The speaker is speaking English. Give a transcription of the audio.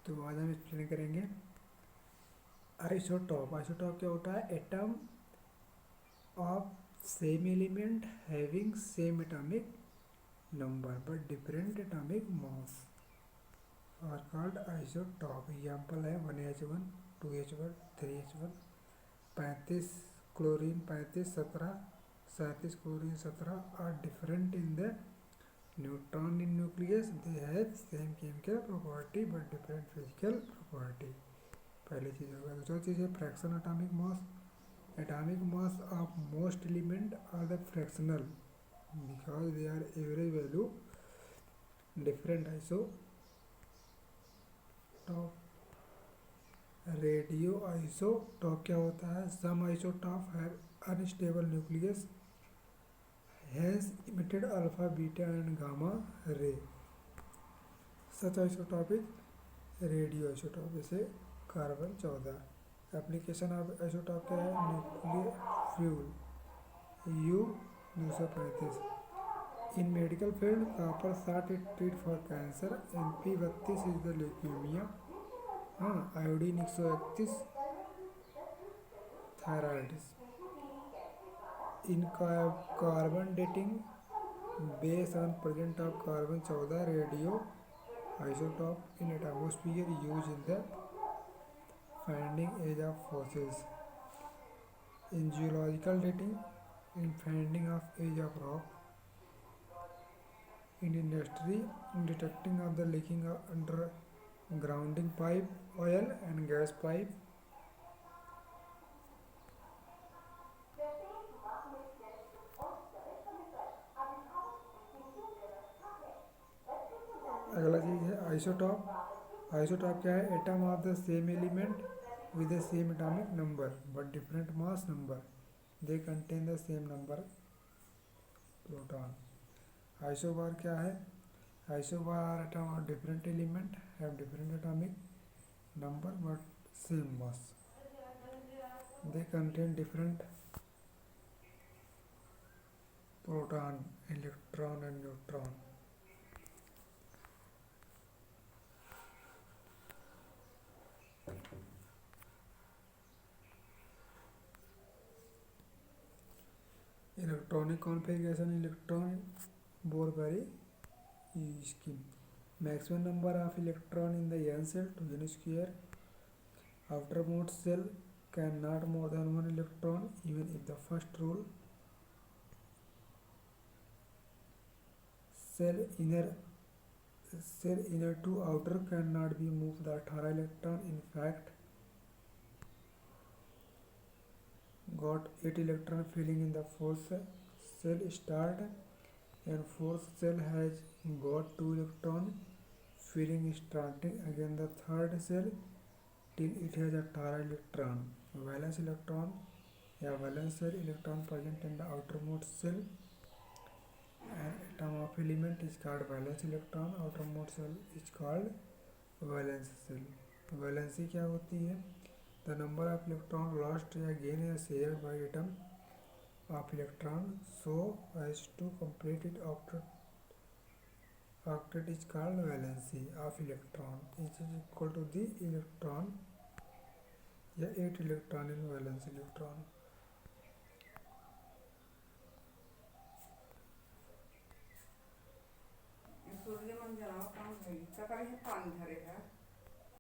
तो आज हम एक्सप्लेन करेंगे आइसोटॉप। आइसोटॉप क्या होता है? Atom of same element having same atomic number but different atomic mass are called isotope. Example है 1H1, 2H1, 3H1, 35 chlorine 35, 17, 37 chlorine 17 are different in the neutron in nucleus. They have same chemical property but different physical property. पहली चीज़ होगा। दूसरा चीज़ है fraction atomic mass. Atomic mass of most element are the fractional because they are average value different. Isotope radio isotope क्या होता है? Some isotope have unstable nucleus has emitted alpha beta and gamma ray. Such isotope is radio isotope. जैसे carbon 14। Application of isotope क्या है? Nuclear fuel U 235। In medical field copper 60 treat for cancer. MP 32 is the leukemia. हाँ, iodine 131 thyroids. In carbon dating base on present of carbon 14 radio isotope in atmosphere use in the finding as of fossils. In geological dating, in finding of age of rock, in industry, in detecting of the leaking of undergrounding pipe, oil and gas pipe. अगला चीज है isotope. Isotope क्या है? Atom of the same element with the same atomic number but different mass number. They contain the same number proton. Isobar क्या है? Isobar are atom of different element have different atomic number but same mass. They contain different proton, electron and neutron. Electronic configuration electron bore very scheme. Maximum number of electron in the n cell 2n square. Outermost cell cannot more than one electron even if the first rule. Cell inner to outer cannot be moved the 18 electron. In fact, got 8 electron filling in the fourth cell start and fourth cell has got 2 electron filling starting again the third cell till it has 18 electron. Valence electron या valence cell electron present in the outermost cell. An atom of element is called valence electron. Outermost cell is called valence cell. Valency क्या होती है? The number of electron lost या gain is shared by atom of electron so as to complete it octet is called valency of electron. This is equal to the electron या 8 electron in valence electron. सूर्य मन जलाओ काम भई सकाळी हे पाणी धरे है